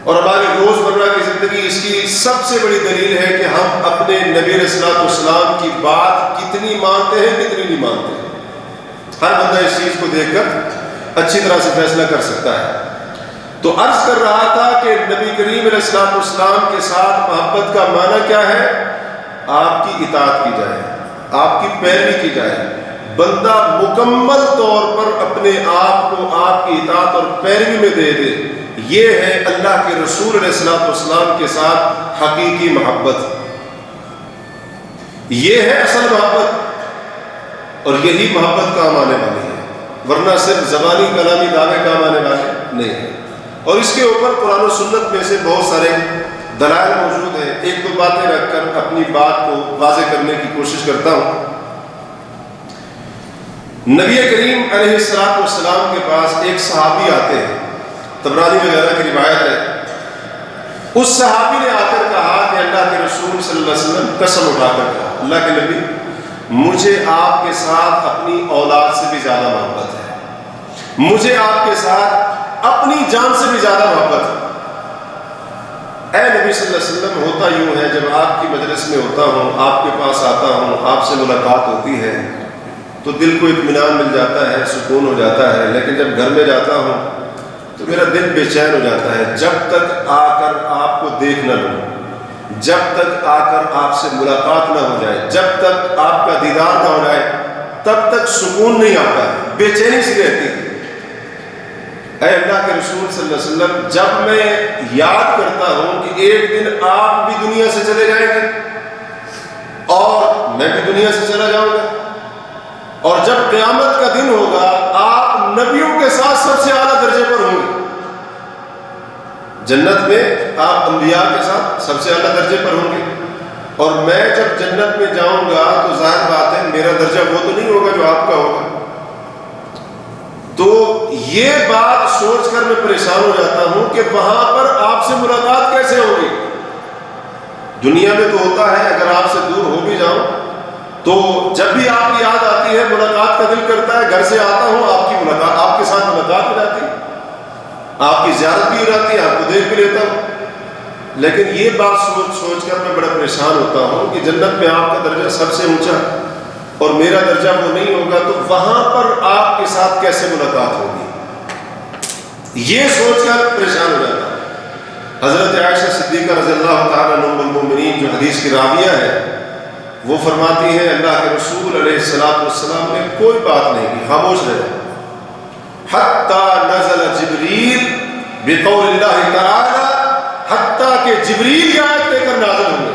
اور ہماری روزمرہ کی زندگی اس کی سب سے بڑی دلیل ہے کہ ہم اپنے نبی علیہ الصلوۃ والسلام کی بات کتنی مانتے ہیں کتنی نہیں مانتے ہیں۔ ہر بندہ اس چیز کو دیکھ کر اچھی طرح سے فیصلہ کر سکتا ہے۔ تو عرض کر رہا تھا کہ نبی کریم علیہ السلام کے ساتھ محبت کا معنی کیا ہے؟ آپ کی اطاعت کی جائے، آپ کی پیروی کی جائے، بندہ مکمل طور پر اپنے آپ کو آپ کی اطاعت اور پیروی میں دے دے، یہ ہے اللہ کے رسول علیہ السلام کے ساتھ حقیقی محبت، یہ ہے اصل محبت، اور یہی محبت کام آنے والی ہے، ورنہ صرف زبانی کلامی دعوے کام آنے والے نہیں ہیں۔ اور اس کے اوپر قرآن و سنت میں سے بہت سارے دلائل موجود ہیں، ایک دو باتیں رکھ کر اپنی بات کو واضح کرنے کی کوشش کرتا ہوں۔ نبی کریم علیہ السلام کے پاس ایک صحابی آتے ہیں، طبرانی وغیرہ کی روایت ہے، اس صحابی نے آ کر کہا کہ اللہ کے رسول صلی اللہ علیہ وسلم قسم اٹھا کر کہا، اللہ کے نبی مجھے آپ کے ساتھ اپنی اولاد سے بھی زیادہ محبت ہے، مجھے آپ کے ساتھ اپنی جان سے بھی زیادہ محبت ہے۔ اے نبی صلی اللہ علیہ وسلم، ہوتا یوں ہے جب آپ کی مجلس میں ہوتا ہوں، آپ کے پاس آتا ہوں، آپ سے ملاقات ہوتی ہے تو دل کو اطمینان مل جاتا ہے، سکون ہو جاتا ہے، لیکن جب گھر میں جاتا ہوں تو میرا دل بے چین ہو جاتا ہے، جب تک آ کر آپ کو دیکھ نہ لوں، جب تک آ کر آپ سے ملاقات نہ ہو جائے، جب تک آپ کا دیدار نہ ہو جائے، تب تک سکون نہیں آتا ہے، بے چینی سی رہتی ہے۔ اے اللہ کے رسول صلی اللہ علیہ وسلم، جب میں یاد کرتا ہوں کہ ایک دن آپ بھی دنیا سے چلے جائیں گے اور میں بھی دنیا سے چلا جاؤں گا، اور جب قیامت کا دن ہوگا آپ نبیوں کے ساتھ سب سے اعلیٰ درجے پر ہوں گے، جنت میں آپ انبیاء کے ساتھ سب سے اعلیٰ درجے پر ہوں گے، اور میں جب جنت میں جاؤں گا تو ظاہر بات ہے میرا درجہ وہ تو نہیں ہوگا جو آپ کا ہوگا۔ تو یہ بات سوچ کر میں پریشان ہو جاتا ہوں کہ وہاں پر آپ سے ملاقات کیسے ہوگی؟ دنیا میں تو ہوتا ہے اگر آپ سے دور ہو بھی جاؤں تو جب بھی آپ کی یاد آتی ہے، ملاقات کا دل کرتا ہے، گھر سے آتا ہوں آپ کی ملاقات، آپ کے ساتھ ملاقات ہو جاتی ہے، آپ کی زیارت بھی ہو جاتی ہے، آپ کو دیکھ بھی لیتا ہوں، لیکن یہ بات سوچ کر میں بڑا پریشان ہوتا ہوں کہ جنت میں آپ کا درجہ سب سے اونچا اور میرا درجہ وہ نہیں ہوگا، تو وہاں پر آپ کے ساتھ کیسے ملاقات ہوگی؟ یہ سوچ کر پریشان ہو جاتا ہوں۔ حضرت عائشہ صدیقہ رضی اللہ تعالیٰ عنہ ام المؤمنین جو حدیث کی راویہ ہے، وہ فرماتی ہیں اللہ کے رسول علیہ السلام نے کوئی بات نہیں کی، خاموش رہے، حتیٰ نزل جبریل بقول اللہ تعالی، حتیٰ کہ جبریل کی آیت لے کر نازل ہوئے،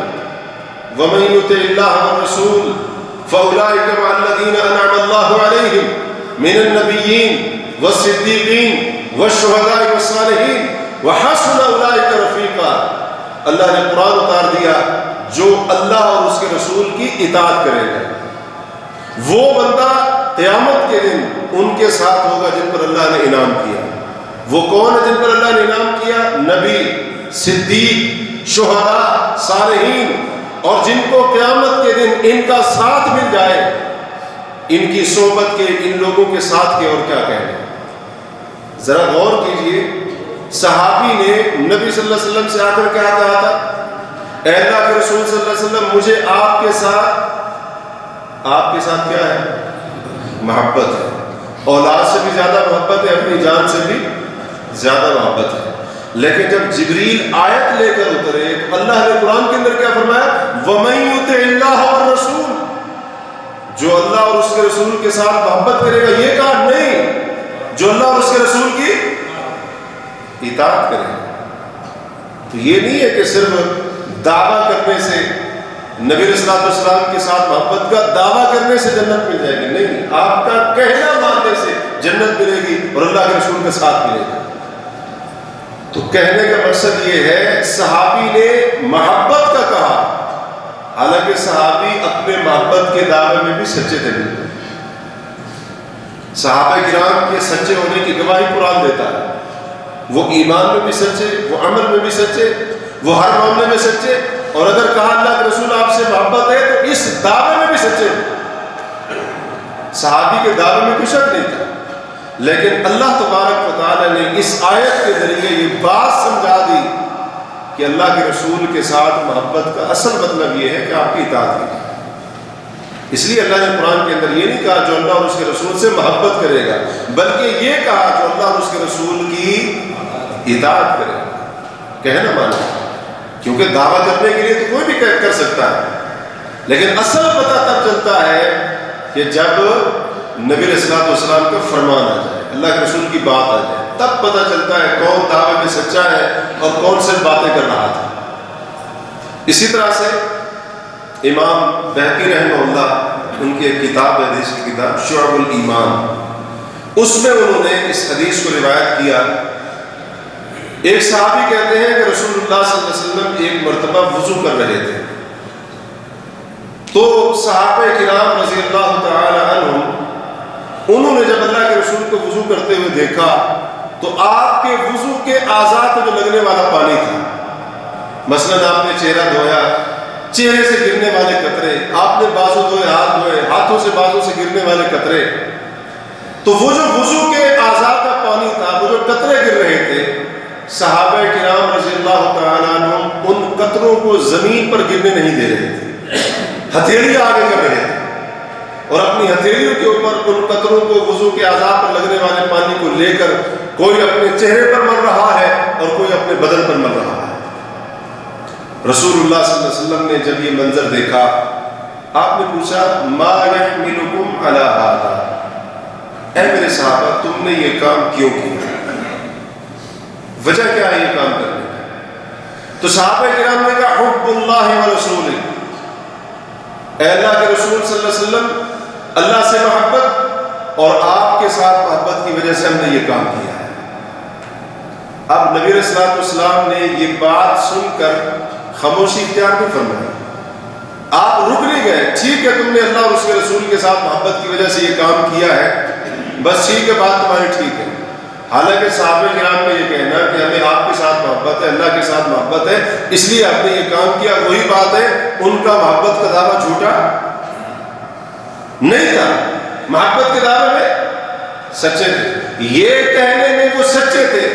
وَمَن يُطِعِ اللَّهَ وَالرَّسُولَ فَأُولَٰئِكَ مَعَ الَّذِينَ أَنْعَمَ اللَّهُ عَلَيْهِم مِّنَ النَّبِيِّينَ وَالصِّدِّيقِينَ وَالشُّهَدَاءِ وَالصَّالِحِينَ وَحَسُنَ أُولَٰئِكَ رَفِيقًا۔ اللہ نے قرآن اتار دیا، جو اللہ اور اس کے رسول کی اطاعت کرے گا وہ بندہ قیامت کے دن ان کے ساتھ ہوگا جن پر اللہ نے انعام کیا۔ وہ کون ہے جن پر اللہ نے انعام کیا؟ نبی، صدیق، شہداء، صالحین، اور جن کو قیامت کے دن ان کا ساتھ مل جائے، ان کی صحبت کے، ان لوگوں کے ساتھ کے، اور کیا کہنے۔ ذرا غور کیجئے، صحابی نے نبی صلی اللہ علیہ وسلم سے آ کر کیا کہا تھا؟ اے اللہ کے رسول صلی اللہ علیہ وسلم، مجھے آپ کے ساتھ کیا ہے؟ محبت ہے، اولاد سے بھی زیادہ محبت ہے، اپنی جان سے بھی زیادہ محبت ہے۔ لیکن جب جبریل آیت لے کر اترے، اللہ نے قرآن کے اندر کیا فرمایا؟ وَمَن يُطِعِ اللَّهَ وَالرَّسُولَ، جو اللہ اور اس کے رسول کے ساتھ محبت کرے گا، یہ کہا نہیں، جو اللہ اور اس کے رسول کی اطاعت کرے گا۔ تو یہ نہیں ہے کہ صرف دعویٰ کرنے سے، نبی علیہ السلام کے ساتھ محبت کا دعویٰ کرنے سے جنت مل جائے گی، نہیں، آپ کا کہنا ماننے سے جنت ملے گی اور اللہ کے رسول کے ساتھ ملے گی۔ تو کہنے کا مقصد یہ ہے، صحابی نے محبت کا کہا، حالانکہ صحابی اپنے محبت کے دعوے میں بھی سچے تھے۔ صحابہ کرام کے سچے ہونے کی گواہی قرآن دیتا ہے، وہ ایمان میں بھی سچے، وہ عمل میں بھی سچے، وہ ہر معاملے میں سچے، اور اگر کہا اللہ کے رسول آپ سے محبت ہے تو اس دعوے میں بھی سچے۔ صحابی کے دعوے میں کوئی شک نہیں تھا، لیکن اللہ تبارک و تعالی نے اس آیت کے ذریعے یہ بات سمجھا دی کہ اللہ کے رسول کے ساتھ محبت کا اصل مطلب یہ ہے کہ آپ کی اطاعت کی۔ اس لیے اللہ نے قرآن کے اندر یہ نہیں کہا جو اللہ اور اس کے رسول سے محبت کرے گا، بلکہ یہ کہا جو اللہ اور اس کے رسول کی اطاعت کرے گا، کہنا مانے، کیونکہ دعویٰ کرنے کے لیے تو کوئی بھی کر سکتا ہے، لیکن اصل پتہ تب چلتا ہے کہ جب نبی علیہ الصلوۃ والسلام کا فرمان آ جائے، اللہ کے رسول کی بات آ جائے، تب پتہ چلتا ہے کون دعوے میں سچا ہے اور کون سے باتیں کر رہا تھا۔ اسی طرح سے امام بہقی رحمہ اللہ، ان کی ایک کتاب ہے، حدیث کی کتاب شعب الایمان، اس میں انہوں نے اس حدیث کو روایت کیا۔ ایک صحابی کہتے ہیں کہ رسول اللہ صلی اللہ علیہ وسلم ایک مرتبہ وضو کر رہے تھے، تو صحابہ کرام رضی اللہ تعالی عنہم، انہوں نے جب اللہ کے رسول کو وضو کرتے ہوئے دیکھا تو آپ کے وضو کے اعضاء کو جو لگنے والا پانی تھا، مثلاً آپ نے چہرہ دھویا، چہرے سے گرنے والے قطرے، آپ نے بازو دھوئے، ہاتھ دھوئے، ہاتھوں سے بازو سے گرنے والے قطرے، تو وہ جو وضو کے اعضاء کا پانی تھا، وہ جو قطرے گر رہے تھے، صحابہ کرام رضی اللہ تعالیٰ عنہ ان قطروں کو زمین پر گرنے نہیں دے رہے تھے، ہتھیلی آگے کر رہے تھے، اور اپنی ہتھیلیوں کے اوپر ان قطروں کو، وضو کے اعضاء پر لگنے والے پانی کو لے کر کوئی اپنے چہرے پر مل رہا ہے اور کوئی اپنے بدن پر مل رہا ہے۔ رسول اللہ صلی اللہ علیہ وسلم نے جب یہ منظر دیکھا، آپ نے پوچھا ما یحملکم علی ھذا، اے میرے صحابہ تم نے یہ کام کیوں کیا، وجہ کیا ہے یہ کام کرنے کا؟ تو صحابہ کرام نے کہا حب اللہ و رسولہ، اے اللہ کے رسول صلی اللہ علیہ وسلم، اللہ سے محبت اور آپ کے ساتھ محبت کی وجہ سے ہم نے یہ کام کیا ہے۔ اب نبی علیہ الصلوۃ والسلام نے یہ بات سن کر خاموشی اختیار نہیں فرمائی، آپ رک نہیں گئے، ٹھیک ہے تم نے اللہ اور اس کے رسول کے ساتھ محبت کی وجہ سے یہ کام کیا ہے، بس ٹھیک ہے، بات تمہاری ٹھیک ہے۔ حالانکہ صحابہ کرام کا یہ کہنا کہ ہمیں آپ کے ساتھ محبت ہے، اللہ کے ساتھ محبت ہے، اس لیے آپ نے یہ کام کیا، وہی بات ہے، ان کا محبت کا دعویٰ جھوٹا نہیں تھا، محبت کے دعوے میں سچے تھے، یہ کہنے میں وہ سچے تھے،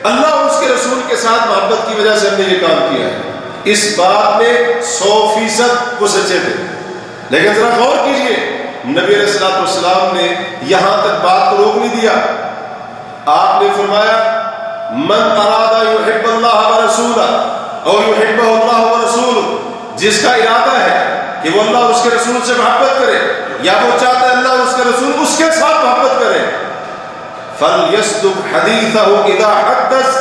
اللہ اور اس کے رسول کے ساتھ محبت کی وجہ سے ہم نے یہ کام کیا ہے، اس بات میں 100% وہ سچے تھے۔ لیکن ذرا غور کیجئے، نبی علیہ الصلوۃ والسلام نے یہاں تک بات کو روک نہیں دیا، آپ نے فرمایا من اراد یحب اللہ ورسولہ اور یحبہ اللہ ورسولہ، جس کا ارادہ ہے کہ وہ اللہ اور اس کے رسول سے محبت کرے، یا وہ چاہتا ہے اللہ اور اس کے رسول اس کے ساتھ محبت کرے، فَلْيَصْدُقْ حَدِيثَهُ إِذَا حَدَّثَ،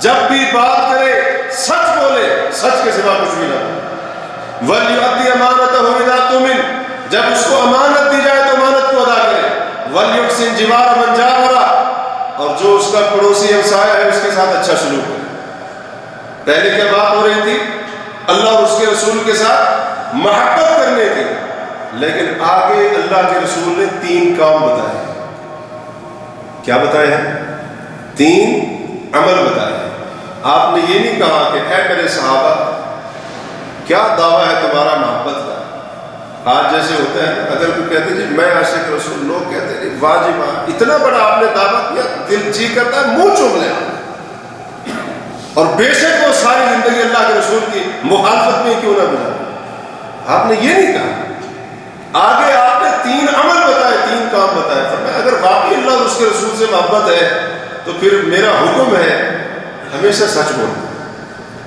جب بھی بات کرے سچ بولے، سچ کے سوا کچھ بھی نہ بولے، وَلْيُؤَدِّ أَمَانَتَهُ إِذَا تُؤْمِنَ، جب اس کو امانت دی جائے تو امانت کو ادا کرے، وَلْيُحْسِنْ جِوَارَ مَنْ جَاوَرَ، اور جو اس کا پڑوسی ہمسایہ ہے اس کے ساتھ اچھا سلوک کرے۔ پہلے کیا بات ہو رہی تھی؟ اللہ اور اس کے رسول کے ساتھ محبت کرنے کی، لیکن آگے اللہ کے رسول نے 3 کام بتائے۔ کیا بتائے ہیں؟ 3 عمل بتائے ہیں۔ آپ نے یہ نہیں کہا کہ اے میرے صحابہ کیا دعویٰ ہے تمہارا محبت کا؟ آج جیسے ہوتا ہے، اگر کوئی کہتے ہیں میں عاشق رسول، لوگ کہتے ہیں واجب، اتنا بڑا آپ نے دعویٰ کیا، دل جی کرتا ہے منہ چوم لیں، اور بے شک وہ ساری زندگی اللہ کے رسول کی مخالفت میں کیوں نہ گزارے۔ آپ نے یہ نہیں کہا، آگے آپ نے 3 عمل بتائے، 3 کام بتائے، فرمایا اگر واقعی اللہ اور اس کے رسول سے محبت ہے تو پھر میرا حکم ہے ہمیشہ سچ بولنا،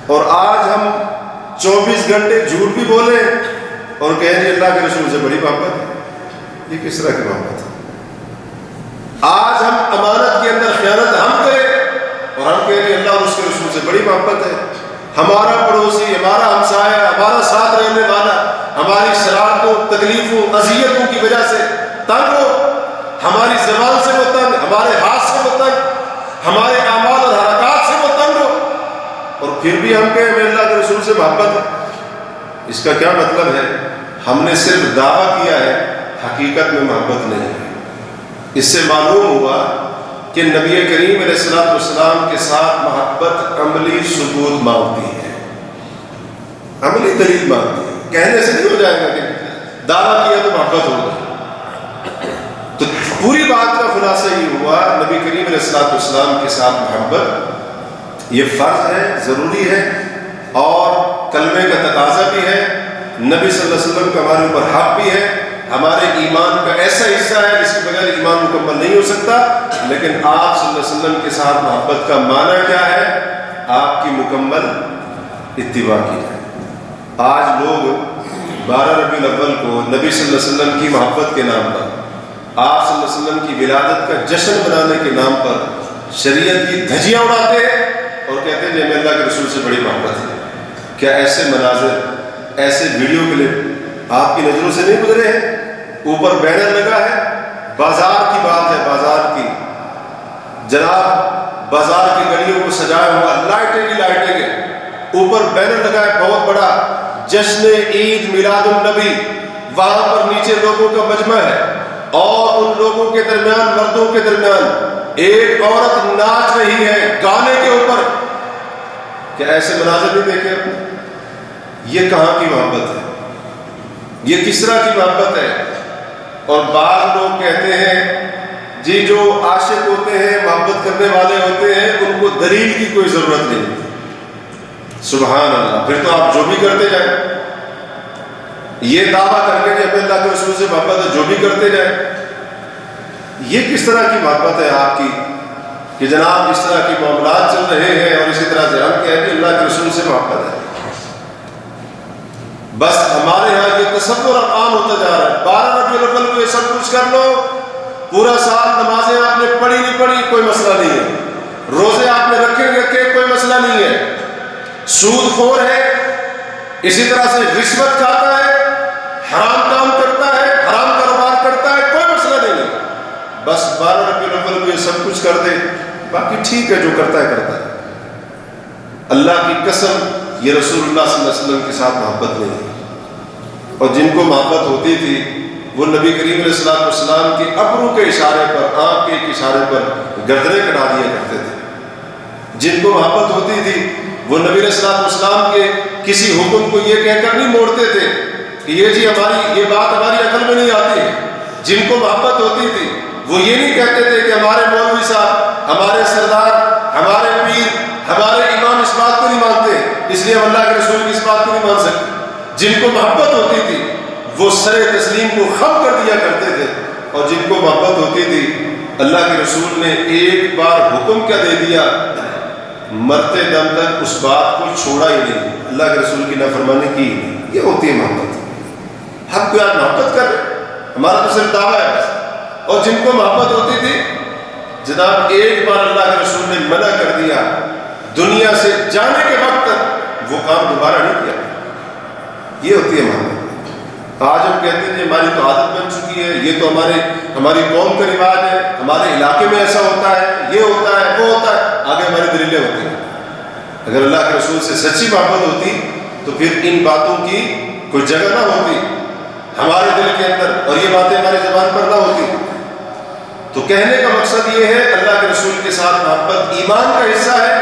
اور آج ہم 24 گھنٹے جھوٹ بھی بولیں اور کہیں جی اللہ کے رسول سے بڑی محبت ہے، یہ کس طرح کی محبت ہے؟ آج ہم امانت کے اندر خیانت ہم کریں اور ہم کہیں جی اللہ اور اس کے رسول سے بڑی محبت ہے، ہمارا پڑوسی، ہمارا ہمسایہ، ہمارا ساتھ رہنے والا ہماری شرارتوں، تکلیفوں، اذیتوں کی وجہ سے تنگ ہو، ہماری زبان سے وہ تنگ، ہمارے ہاتھ سے وہ تنگ، ہمارے اعمال اور حرکات سے وہ تنگ ہو، اور پھر بھی ہم کہیں ہمیں اللہ کے رسول سے محبت ہے۔ اس کا کیا مطلب ہے؟ ہم نے صرف دعویٰ کیا ہے، حقیقت میں محبت نہیں ہے۔ اس سے معلوم ہوا کہ نبی کریم علیہ الصلوۃ والسلام کے ساتھ محبت عملی ثبوت مانگتی ہے، عملی دلیل مانگتی ہے، کہنے سے نہیں ہو جائے گا کہ دعویٰ کیا تو محبت ہوگا۔ تو پوری بات کا خلاصہ یہ ہوا، نبی کریم علیہ الصلوۃ والسلام کے ساتھ محبت یہ فرض ہے، ضروری ہے، اور کلمے کا تقاضا بھی ہے، نبی صلی اللہ علیہ وسلم کا ہمارے اوپر حق بھی ہے، ہمارے ایمان کا ایسا حصہ ہے جس کے بغیر ایمان مکمل نہیں ہو سکتا. لیکن آپ صلی اللہ علیہ وسلم کے ساتھ محبت کا معنی کیا ہے؟ آپ کی مکمل اتباع کی جائے. آج لوگ 12 ربیع الاول کو نبی صلی اللہ علیہ وسلم کی محبت کے نام پر، آپ صلی اللہ علیہ وسلم کی ولادت کا جشن منانے کے نام پر شریعت کی دھجیاں اڑاتے ہیں اور کہتے ہیں کہ ہمیں اللہ کے رسول سے بڑی محبت ہے. کیا ایسے مناظر، ایسے ویڈیو کلپ آپ کی نظروں سے نہیں گزرے ہیں؟ اوپر بینر لگا ہے، بازار کی بات ہے، بازار کی. جناب بازار کی گلیوں کو سجایا ہوا، لائٹیں کی لائٹیں ہیں، اوپر بینر لگا ہے بہت بڑا، جشن عید میلاد النبی. وہاں پر نیچے لوگوں کا مجمع ہے اور ان لوگوں کے درمیان، مردوں کے درمیان ایک عورت ناچ رہی ہے گانے کے اوپر. کیا ایسے مناظر نہیں دیکھے آپ نے؟ یہ کہاں کی محبت ہے؟ یہ کس طرح کی محبت ہے؟ اور بعض لوگ کہتے ہیں جی جو عاشق ہوتے ہیں، محبت کرنے والے ہوتے ہیں، ان کو دلیل کی کوئی ضرورت نہیں. سبحان اللہ. پھر تو آپ جو بھی کرتے جائیں، یہ دعویٰ کر کے کہ اللہ کے رسول سے محبت ہے، جو بھی کرتے جائیں. یہ کس طرح کی محبت ہے آپ کی کہ جناب اس طرح کے معاملات چل رہے ہیں اور اسی طرح سے ہم کہیں کہ اللہ کے رسول سے محبت ہے. بس ہمارے ہاں یہ تصور عام ہوتا جا رہا ہے. 12 ربیع الاول کو یہ سب کچھ کر لو، پورا سال نمازیں آپ نے پڑھی نہیں پڑھی کوئی مسئلہ نہیں ہے، روزے آپ نے رکھے کوئی مسئلہ نہیں ہے، سود خور ہے، اسی طرح سے رشوت کھاتا ہے، حرام کام کرتا ہے، حرام کاروبار کرتا ہے، کوئی مسئلہ نہیں ہے. بس 12 ربیع الاول کو یہ سب کچھ کر دے، باقی ٹھیک ہے جو کرتا ہے کرتا ہے. اللہ کی قسم یہ رسول اللہ صلی اللہ علیہ وسلم کے ساتھ محبت نہیں ہے. اور جن کو محبت ہوتی تھی وہ نبی کریم علیہ الصلوۃ والسلام کے ابرو کے اشارے پر، آنکھ کے ایک اشارے پر گردنیں کٹا دیا کرتے تھے. جن کو محبت ہوتی تھی وہ نبی علیہ الصلوۃ والسلام کے کسی حکم کو یہ کہہ کر نہیں موڑتے تھے کہ یہ جی یہ بات ہماری عقل میں نہیں آتی ہے. جن کو محبت ہوتی تھی وہ یہ نہیں کہتے تھے کہ ہمارے مولوی صاحب، ہمارے سردار، ہمارے پیر، ہمارے امام اس بات کو نہیں مانتے، اس لیے ہم اللہ کے رسول کی اس بات کو نہیں مان سکتے. جن کو محبت ہوتی تھی وہ سر تسلیم کو خم کر دیا کرتے تھے. اور جن کو محبت ہوتی تھی اللہ کے رسول نے ایک بار حکم کیا دے دیا، مرتے دم تک اس بات کو چھوڑا ہی نہیں، اللہ کے رسول کی نافرمانی کی. یہ ہوتی ہے محبت. ہم کو آج محبت کر رہے، ہمارا تو صرف دعویٰ ہے بس. اور جن کو محبت ہوتی تھی جناب ایک بار اللہ کے رسول نے منع کر دیا، دنیا سے جانے کے وقت تک وہ کام دوبارہ نہیں کیا. یہ ہوتی ہے محبت. آج ہم کہتے ہیں ہماری تو عادت بن چکی ہے، یہ تو ہماری قوم کا رواج ہے، ہمارے علاقے میں ایسا ہوتا ہے، یہ ہوتا ہے، وہ ہوتا ہے. آگے ہماری دلیلیں ہوتی ہیں. اگر اللہ کے رسول سے سچی محبت ہوتی تو پھر ان باتوں کی کوئی جگہ نہ ہوتی ہمارے دل کے اندر، اور یہ باتیں ہماری زبان پر نہ ہوتی. تو کہنے کا مقصد یہ ہے اللہ کے رسول کے ساتھ محبت ایمان کا حصہ ہے.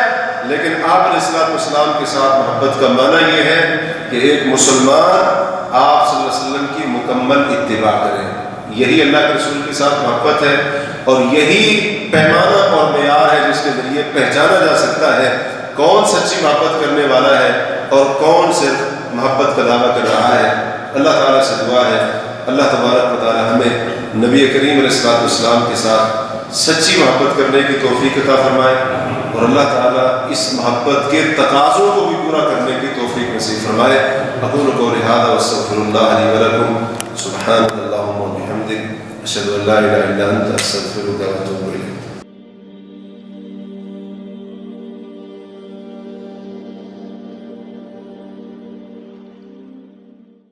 لیکن آپ علیہ الصلوۃ والسلام کے ساتھ محبت کا معنی یہ ہے کہ ایک مسلمان آپ صلی اللہ علیہ وسلم کی مکمل اتباع کرے. یہی اللہ کے رسول کے ساتھ محبت ہے، اور یہی پیمانہ اور معیار ہے جس کے ذریعے پہچانا جا سکتا ہے کون سچی محبت کرنے والا ہے اور کون صرف محبت کا دعویٰ کر رہا ہے. اللہ تعالیٰ سے دعا ہے اللہ تبارک و تعالیٰ ہمیں نبی کریم علیہ الصلوۃ والسلام کے ساتھ سچی محبت کرنے کی توفیق عطا فرمائے، اور اللہ تعالیٰ اس محبت کے تقاضوں کو بھی پورا کرنے کی توفیق نصیب فرمائے. اقول قولی ھذا واستغفر اللہ لی ولکم. سبحانک اللہم وبحمدک، اشہد ان لا الہ الا انت، استغفرک واتوب الیک.